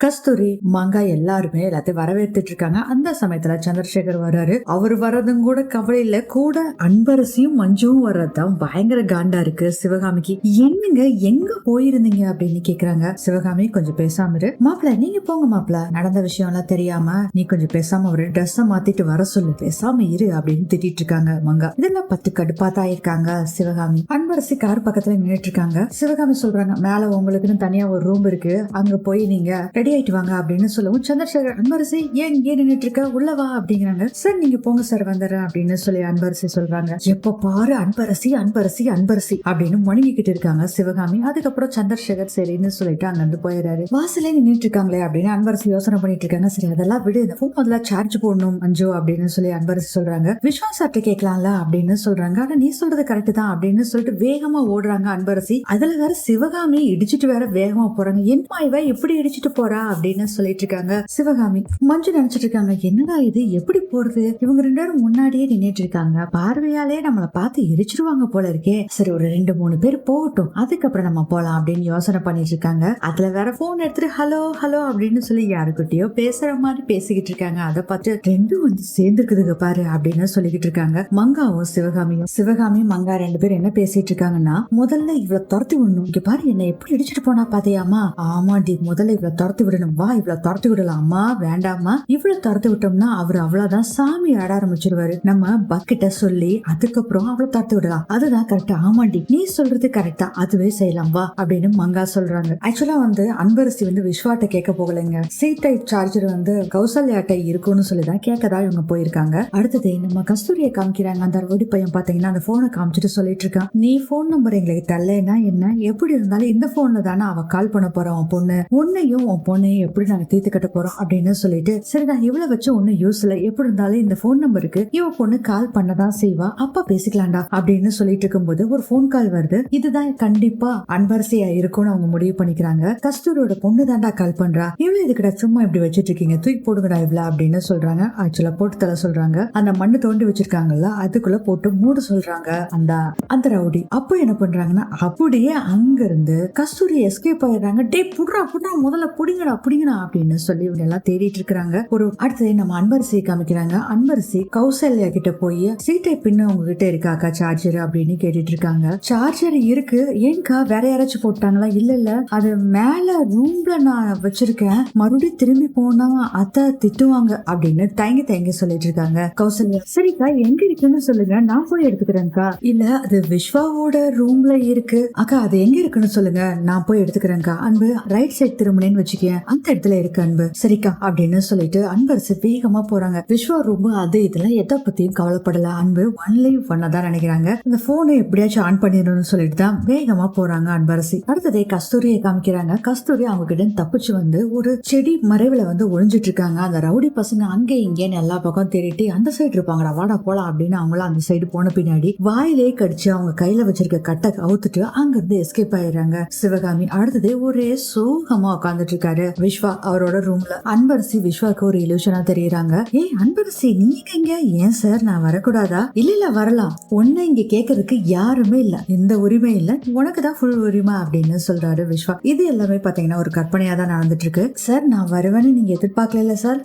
கஸ்தூரி மங்கா எல்லாருமே எல்லாத்தையும் வரவேற்றுட்டு இருக்காங்க. அந்த சமயத்துல சந்திரசேகர் வர்றாரு. அவர் வர்றதும் கூட கவலை இல்ல, கூட அன்பரசியும் மஞ்சுவும் வர்றதுதான் பயங்கர காண்டா இருக்கு சிவகாமிக்கு. என்னங்க எங்க போயிருந்தீங்க அப்படின்னு கேக்குறாங்க. சிவகாமி கொஞ்சம் பேசாம இரு மாப்பிள்ள, நீங்க போங்க மாப்பிள்ள, நடந்த விஷயம் எல்லாம் தெரியாம நீ கொஞ்சம் பேசாம ஒரு ட்ரெஸ் மாத்திட்டு வர சொல்லு, பேசாம இரு அப்படின்னு திட்டிட்டு இருக்காங்க மங்கா. இதெல்லாம் 10 கடுப்பாதான் இருக்காங்க சிவகாமி. அன்பரசி கார் பக்கத்துல நின்றுட்டு இருக்காங்க. சிவகாமி சொல்றாங்க, மேல உங்களுக்குன்னு தனியா ஒரு ரூம் இருக்கு, அங்க போய் நீங்க ரெடி ஆயிட்டு வாங்க அப்படின்னு சொல்லவும் சந்திரசேகர் அன்பரசி ஏன் இங்கே நின்றுட்டு இருக்க, உள்ளவா அப்படிங்கிறாங்க. சார் நீங்க போங்க சார், வந்துடுறேன் அப்படின்னு சொல்லி அன்பரசி சொல்றாங்க. எப்ப பாரு அன்பரசி அன்பரசி அன்பரசி அப்படின்னு முணங்கிக்கிட்டு இருக்காங்க சிவகாமி. அதுக்கப்புறம் சந்திரசேகர் சரின்னு சொல்லிட்டு அங்க இருந்து போயிடுறாரு. வாசலே நின்றுட்டு இருக்காங்களே அப்படின்னு அன்பரசி யோசனை பண்ணிட்டு இருக்காங்க. சரி அதெல்லாம் விடு, இந்த போன் முதல்ல சார்ஜ் போடணும் மஞ்சு அப்படின்னு சொல்லி அன்பரசி சொல்றாங்க. விஸ்வாஸ் சார்ட்ட கேட்கலாம்ல அப்படின்னு சொல்றாங்க. ஆனா நீ சொல்றது கரெக்ட் தான் அப்படின்னு சொல்லிட்டு வேகமா ஓடுறாங்க அன்பரசி. அதுல வேற சிவகாமி இடிச்சிட்டு வேற வேகமா போறாங்க. என்ன இவ எப்படி இடிச்சிட்டு போறா அப்படின்னு சொல்லிட்டு இருக்காங்க சிவகாமி. மஞ்சு நினைச்சிட்டு இருக்காங்க, என்னடா இது எப்படி போறது, இவங்க 2 பேரும் முன்னாடியே நின்னுட்டு இருக்காங்க, பார்வையாலே நம்மள பார்த்து எரிச்சிருவாங்க போல இருக்கே, சரி ஒரு 2-3 பேர் போகட்டும் அதுக்கப்புறம் நம்ம போலாம் அப்படின்னு யோசனை பண்ணிட்டு இருக்காங்க. அதுல வேற போன் எடுத்துட்டு ஹலோ ஹலோ அப்படின்னு சொல்லி யாருக்கிட்டயோ பேசுற மாதிரி பேசிக்கிட்டு இருக்காங்க. அதை பார்த்து ரெண்டும் வந்து சேர்ந்துருக்குதுங்க பாரு அப்படின்னு சொல்லிக்கிட்டு இருக்காங்க மங்காவும் சிவகாமியும். சிவகாமி மங்கா 2 பேரும் என்ன பேசிட்டு இருக்காங்கன்னா, முதல்ல இவ்வளவு துரத்தி விடணும், இங்க பாரு என்ன எப்படி இடிச்சிட்டு போனா பாத்தியாமா, ஆமாண்டி முதல்ல இவ்வளவு துரத்தி விடணும், வா இவ்வளவு துரத்தி விடலாமா வேண்டாமா, இவ்வளவு துரத்தி விட்டோம்னா அவரு அவ்வளவுதான் சாமி ஆட ஆரம்பிச்சிருவாரு, நம்ம பக்கிட்ட சொல்லி அதுக்கப்புறம் அவ்வளவு துரத்தி விடலாம், அதுதான் கரெக்டா, ஆமாண்டி நீ சொல்றது கரெக்டா, அதுவே செய்யலாம் வா அப்படின்னு மங்கா சொல்றாங்க. ஆக்சுவலா வந்து அன்பரசி வந்து விஸ்வாட்ட கேட்க போகலைங்க, சி டைப் சார்ஜர் வந்து கௌசல்யாட்ட இருக்கும்னு சொல்லிதான் கேட்கதான் இவங்க போயிருக்காங்க. அடுத்தது நம்ம கஸ்தூரியை காமிக்கிறாங்க. அந்த ரோடி பையன் பாத்தீங்கன்னா அந்த போனை காமிச்சிட்டு சொல்லிட்டு இருக்கான், நீ போன் நம்பர் எங்களுக்கு தரலைன்னா என்ன, எப்படி இருந்தாலும் இந்த போன்ல தானே அவ கால் பண்ண போறான் உன் பொண்ணு, உன்னையும் உன் பொண்ணையும் எப்படி நாங்க தீர்த்து கட்ட போறோம் அப்படின்னு சொல்லிட்டு, சரி நான் இவ்வளவு வச்சு ஒன்னும் யூஸ் இல்ல, எப்படி இருந்தாலும் இந்த போன் நம்பருக்கு இவ பொண்ணு கால் பண்ணதான் செய்வா, அப்ப பேசிக்கலாம்டா அப்படின்னு சொல்லிட்டு இருக்கும்போது ஒரு போன் கால் வருது. இதுதான் கண்டிப்பா அன்பரசியா இருக்கும்னு அவங்க முடிவு பண்ணிக்கிறாங்க. கஸ்தூரியோட பொண்ணு தாண்டா கால் பண்றா, இவ்வளவு இதுக்கிட்ட சும்மா இப்படி வச்சிட்டு இருக்கீங்க, தூக்கி போடுங்கடா இவ்வளவு அப்படின்னு சொல்றாங்க. ஆக்சுவலா போட்டு தர சொல்றாங்க. அந்த மண்ணு தோண்டி வச்சிருக்காங்கல்ல அதுக்குள்ள போட்டு மூட சொல்றாங்க அந்த அந்த ரவுடி. அப்போ என்ன பண்றாங்கன்னா, அப்படியே அங்க இருந்து கஸ்தூரி எஸ்கேப் ஆயிடுறாங்க. டே புடுறா புடுறா முதல்ல புடிங்கடா புடிங்கடா அப்படின்னு சொல்லி இவங்க எல்லாம் தேடிட்டு இருக்காங்க. ஒரு அடுத்தது நம்ம அன்பரசியை காமிக்கிறாங்க. அன்பரசி கௌசல்யா கிட்ட போய் சீட்டை பின்னு உங்ககிட்ட இருக்காக்கா சார்ஜர் அப்படின்னு கேட்டுட்டு இருக்காங்க. சார்ஜர் இருக்கு, ஏன்கா வேற யாராச்சும் போட்டாங்களா, இல்ல இல்ல அது மேல ரூம்ல நான் வச்சிருக்கேன், மறுபடியும் திரும்பி போனா அத்தை திட்டுவாங்க அப்படின்னு தயங்கி தயங்கி சொல்லிட்டு இருக்காங்க கௌசல்யா. சரிக்கா எங்க இருக்குன்னு சொல்லுங்க, நான் போய் எடுத்துக்கிறேன்க்கா. இல்ல அது விஸ்வாவோட ரூம்ல இருக்கு அக்கா, அது எங்க இருக்குன்னு சொல்லுங்க நான் போய் எடுத்துக்கிறேன்க்கா. அன்பு ரைட் சைட் திரும்பினேன்னு வச்சுக்கேன், அந்த இடத்துல இருக்கு அன்பு. சரிக்கா அப்படின்னு சொல்லிட்டு அன்பரசு வேகமா போறாங்க. விஸ்வா ரூம் அது இதெல்லாம் எதை பத்தியும் கவலைப்படல. அன்பு ஒன்லி பண்ணதான் நினைக்கிறாங்க, இந்த போனை எப்படியாச்சும் ஆன் பண்ணிடணும்னு சொல்லிட்டு தான் வேகமா போறாங்க அன்பரசி. அடுத்ததே கஸ்தூரியை காமிக்கிறாங்க. கஸ்தூரி அவங்க கிட்ட தப்பிச்சு வந்து ஒரு செடி மறைவுல வந்து ஒளிஞ்சிட்டு இருக்காங்க. அந்த ரவுடி பசங்க அங்கே இங்கேன்னு எல்லா பக்கம் தேடிட்டு அந்த சைடு இருப்பாங்கடா வாடா போலாம் அப்படின்னு அவங்களும் அந்த சைடு போன பின்னாடி வாயிலே கடிச்சு அவங்க கையில வச்சிருக்க கட்டை அவுத்துட்டு அங்க இருந்து எஸ்கேப் ஆயிடுறாங்க சிவகாமி. அடுத்தது ஒரே சோகமா உட்காந்துட்டு இருக்காரு விஸ்வா அவரோட ரூம்ல. அன்பரசி விஸ்வாக்கு ஒரு இலூஷனா தெரியுறாங்க. ஏய் அன்பரசி நீங்க இங்க, ஏன் சார் நான் வரக்கூடாதா, இல்ல இல்ல வரலாம், ஒன்ன இங்க கேக்குறதுக்கு யாருமே இல்ல, எந்த உரிமை இல்ல, உனக்குதான் ஃபுல் உரிமை அப்படின்னு சொல்றாரு விஸ்வா. இது எல்லாமே பாத்தீங்கன்னா ஒரு கற்பனையா தான் நடந்துட்டு இருக்கு சார். நான் வருவேன்னு நீங்க எதிர்பார்க்கல சார்,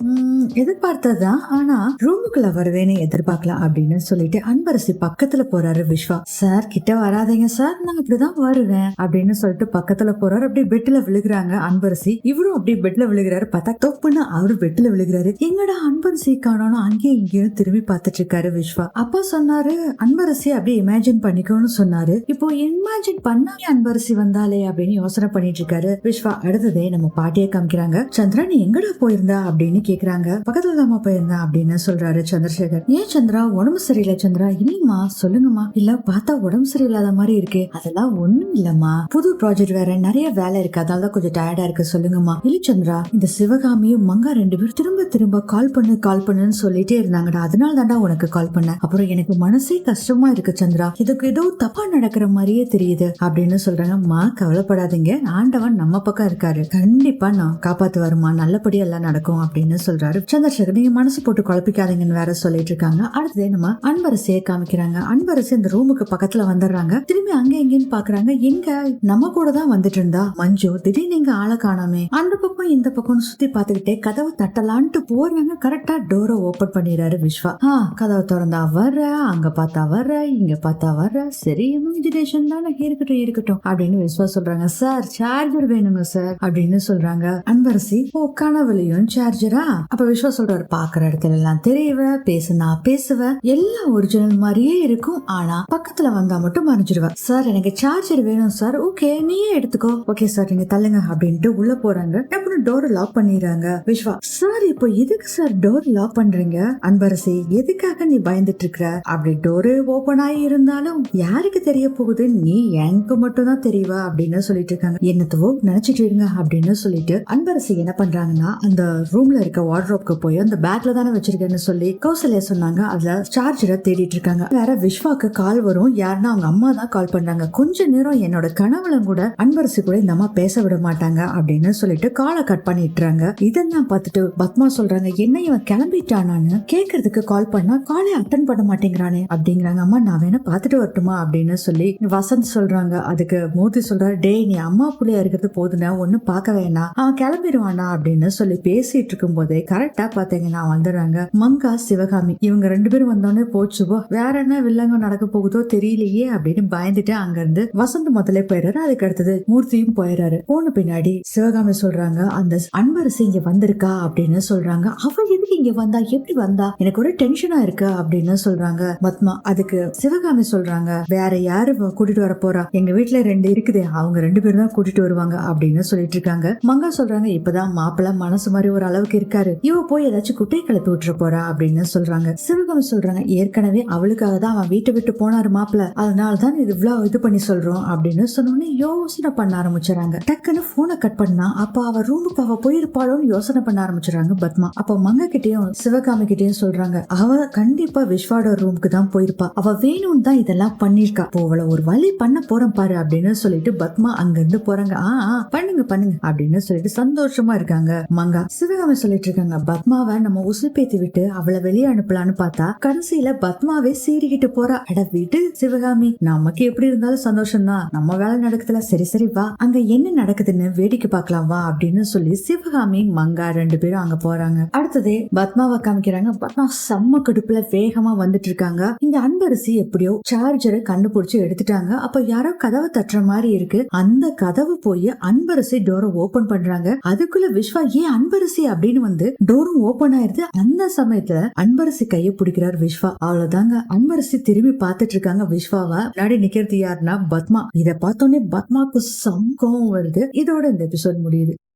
எதிர்பார்த்ததுதான், ஆனா ரூமுக்குள்ள வருவேன்னு எதிர்பார்க்கலாம் அப்படின்னு சொல்லிட்டு அன்பரசி பக்கத்துல போறாரு விஸ்வா. சார் கிட்ட வராதீங்க சார், நான் இப்படிதான் வருவேன் அப்படின்னு சொல்லிட்டு பக்கத்துல போறாரு. அப்படியே பெட்ல விழுகிறாங்க அன்பரசி. இவரும் அப்படியே பெட்ல விழுகிறாரு. பார்த்தா தொப்புன்னு அவரு பெட்ல விழுகிறாரு. எங்கடா அன்பரசி காணோம், அங்கேயும் இங்கேயும் திரும்பி பார்த்துட்டு இருக்காரு விஸ்வா. அப்பா சொன்னாரு அன்பரசி அப்படியே இமேஜின் பண்ணிக்கோன்னு சொன்னாரு, இப்போ இமேஜின் பண்ணாலே அன்பரசி வந்தாலே அப்படின்னு யோசனை பண்ணிட்டு இருக்காரு விஸ்வா. அடுத்ததே நம்ம பாட்டியை காமிக்கிறாங்க. சந்திரா நீ எங்கடா போயிருந்தா அப்படின்னு கேக்குறாங்க. பக்கத்துல தாமா போயிருந்தா அப்படின்னு சொல்றாரு சந்திரசேகர். ஏன் சந்திரா உடம்பு சரியில்லை சந்திரா, இல்லம்மா சொல்லுங்கம்மா, இல்ல பார்த்தா உடம்பு சரியில்லாத மாதிரி இருக்கு, அதெல்லாம் ஒண்ணும் இல்லம்மா, புது ப்ராஜெக்ட் வேற நிறைய வேலை இருக்கு, அதனால கொஞ்சம் டயர்டா இருக்கு சொல்லுங்கம்மா. இல்ல சந்திரா இந்த சிவகாமியும் மங்கா 2 பேரும் திரும்ப திரும்ப கால் பண்ணுன்னு சொல்லிட்டே இருந்தாங்கடா, அதனால தாண்டா உனக்கு கால் பண்ண, அப்புறம் எனக்கு மனசே கஷ்டமா இருக்கு சந்திரா, இதுக்கு ஏதோ தப்பா நடக்கிற மாதிரியே தெரியுது அப்படின்னு சொல்றாங்க. அம்மா கவலைப்படாதீங்க, ஆண்டவன் நம்ம பக்கம் இருக்காரு, கண்டிப்பா நான் காப்பாத்து வருமா, நல்லபடியா எல்லாம் நடக்கும் அப்படின்னு சொல்றாரு சந்திரசேகர். நீங்க மனசு போட்டு குழப்பிக்காதீங்கன்னு வேற சொல்லிட்டு இருக்காங்க. அடுத்ததே நம்ம அன்பரசியை காமிக்கிறாங்க. அன்பரசி இந்த ரூமுக்கு பக்கத்துல வந்துடுறாங்க. திரும்பி அங்க எங்கன்னு பாக்குறாங்க. எங்க நம்ம கூட தான் வந்துட்டு இருந்தா மஞ்சு, திடீர்னு எங்க ஆளை காணாமே. அந்த பக்கம் இந்த பக்கம் சுத்தி பாத்துக்கிட்டே கதவை தட்டலான்ட்டு போறாங்க. கரெக்டா டோரை ஓபன் பண்ணிடுறாரு விஸ்வா. கதவை திறந்தா வர்ற, அங்க பார்த்தா வர்ற, இங்க பார்த்தா வர்ற, சரி இமேஜினேஷன் தானே, இருக்கட்டும் இருக்கட்டும் அப்படின்னு விஸ்வா சொல்றாங்க. சார் சார்ஜர் வேணுங்க சார் அப்படின்னு சொல்றாங்க. அன்பரசி, ஓ கனவுலையும் சார்ஜரா? அப்ப விஸ்வா சொல்றாரு, பாக்குற இடத்துல எல்லாம் தெரியவ, பேசுனா பேசுவ, எல்லாம் ஒரிஜினல் மாதிரியே இருக்கும், ஆனா பக்கத்துல வந்தா மட்டும் மறைஞ்சிருவ. சார் எனக்கு சார்ஜர் வேணும் சார். ஓகே நீயே எடுத்துக்கோ. ஓகே சார் நீங்க தள்ளுங்க அப்படின்ட்டு உள்ள போறாங்க. அப்புறம் டோர் லாக் பண்ணிடுறாங்க. விஸ்வா, சார் இப்போ எதுக்கு சார் டோர் லாக் பண்றீங்க? அன்பரசி, எதுக்காக நீ பயந்துட்டு இருக்க? அப்படி டோரு ஓபன் ஆகி இருந்தாலும் யாருக்கு தெரிய போகுது, நீ எனக்கு மட்டும் தான் தெரியவா அப்படின்னு சொல்லிட்டு இருக்காங்க. என்னத்தவோ நினைச்சிட்டு இருங்க அப்படின்னு சொல்லிட்டு அன்பரசி என்ன பண்றாங்கன்னா, அந்த ரூம்ல இருக்க வார்ட்ரோப்க்கு போய் அந்த பேக்ல தானே வச்சிருக்கேன்னு சொல்லி கௌசல்யா சொன்னாங்க. அதுல சார்ஜரை தேடிட்டு இருக்காங்க. வேற விஸ்வாக்கு கால் வரும். யாருன்னா அவங்க அம்மா தான் கால் பண்றாங்க. கொஞ்ச நேரம் என்னோட கனவுல கூட அன்பரசி கூட இந்த அம்மா பேச விட மாட்டாங்க அப்படின்னு சொல்லிட்டு காலை கட் பண்ணிட்டுறாங்க. இதெல்லாம் பார்த்துட்டு பத்மா சொல்றாங்க, என்ன இவன் கிளம்பிட்டானான்னு கேக்குறதுக்கு கால் பண்ணா காலை அட்டன் பண்ண மாட்டேங்கிறானே அப்படிங்கிறாங்க. அம்மா நான் வேணா பாத்துட்டு வரட்டுமா அப்படின்னு சொல்லி வசந்த் சொல்றாங்க. அதுக்கு மூர்த்தி சொல்றாரு, டேய் நீ அம்மா புள்ளையா இருக்கிறது போதுனா ஒண்ணு பார்க்க வேணாம், அவன் கிளம்பிடுவானா அப்படின்னு சொல்லி பேசிட்டு இருக்கும் போதே கரெக்டா பாத்தீங்கன்னா வந்துடுறாங்க மங்கா சிவகாமி. இவங்க ரெண்டு பேரும் வந்தோடனே போச்சுவோ வேற என்ன வில்லங்க நடக்க போகுதோ தெரியலையே அப்படின்னு பயந்துட்டு அங்க இருந்து வசந்த் முதல்ல போயிடுறாரு. அதுக்கு அடுத்தது மூர்த்தியும் போயிடுறாரு. போன பின்னாடி சிவகாமி சொல்றாங்க, அந்த அன்பரசி இங்க வந்திருக்கா அப்படின்னு சொல்றாங்க. அவ எதுக்கு இங்க வந்தா, எப்படி வந்தா, எனக்கு ஒரு டென்ஷனா இருக்கு அப்படின்னு சொல்றாங்க பத்மா. அதுக்கு சிவகாமி சொல்றாங்க, வேற யாரு கூட்டிட்டு வர போறா, எங்க வீட்டுல ரெண்டு இருக்குதே, அவங்க ரெண்டு பேரும் தான் கூட்டிட்டு வருவாங்க அப்படின்னு சொல்லிட்டு இருக்காங்க. மங்கா சொல்றாங்க, இப்பதான் மாப்பிள்ள மனசு மாதிரி ஒரு அளவுக்கு இருக்காரு, இவ போய் ஏதாச்சும் குட்டை கிளப்பி விட்டுற போறா அப்படின்னு சொல்றாங்க. சிவகாமி சொல்றாங்க, ஏற்கனவே அவளுக்காக தான் அவன் வீட்டை விட்டு போனாரு மாப்பிள்ள, அதனாலதான் இவ்வளவு இது பண்ணி சொல்றோம் அப்படின்னு சொன்னோன்னே யோசனை பண்ண ஆரம்பிச்சாங்க. டக்குன்னு போனை கட் பண்ணா அப்ப அவ ரூமுக்கு அவ போயிருப்பாளோன்னு யோசனை பண்ண ஆரம்பிச்சாங்க பத்மா. அப்ப மங்க கிட்டயும் சிவகாமி கிட்டயும் சொல்றாங்க, அவ கண்டிப்பா விஸ்வாட ரூமுக்கு தான் போயிருப்பா, அவ வேணும்னு தான் இதெல்லாம் பண்ணிருக்கா, அவளை ஒரு வழி பண்ண போறேன் பாரு அப்படின்னு சொல்லிட்டு பத்மா அங்க இருந்து போறாங்க. பண்ணுங்க பண்ணுங்க அப்படின்னு சொல்லிட்டு சந்தோஷமா இருக்காங்க மங்கா. சிவகாமி சொல்லிட்டு இருக்காங்க, பத்மாவை நம்ம உசுப்பேத்தி விட்டு அவளை வெளியே அனுப்பலான்னு பார்த்தா கடைசியில பத்மாவே சீறிக்கிட்டு போறா. அட வீட்டு சிவகாமி, நமக்கு எப்படி இருந்தாலும் சந்தோஷம் தான், நம்ம வேலை நடக்குதுல, சரி சரி வா அங்க என்ன நடக்குதுன்னு வேடிக்கை பார்க்கலாம் வா அப்படின்னு சொல்லி சிவகாமி மங்கா ரெண்டு பேரும் அங்க போறாங்க. அடுத்ததே பத்மாவை காமிக்கிறாங்க. பத்மா செம்ம கடுப்புல வேகமா வந்துட்டு இருக்காங்க. இந்த அன்பரசி எப்படியோ சார்ஜரை கண்டுபிடிச்சு எடுத்துட்டாங்க. அப்ப யாரோ கதவை தட்டுற மாதிரி இருக்கு. அந்த கதவு போய் அன்பரசி டோரை ஓபன் பண்றாங்க. அதுக்குள்ள விஸ்வா ஏன் அன்பரசி அப்படின்னு வந்து டோரும் ஓபன் ஆயிருது. அந்த சமயத்துல அன்பரசி கையை பிடிக்கிறார் விஸ்வா. அவ்வளவுதாங்க, அன்பரசி திரும்பி பார்த்துட்டு இருக்காங்க விஸ்வாவை. முன்னாடி நிக்கிறது யாருன்னா பத்மா. இத பார்த்தோன்னே பத்மாக்கு சம் கோவம் வருது. இதோட இந்த எபிசோட் முடியுது.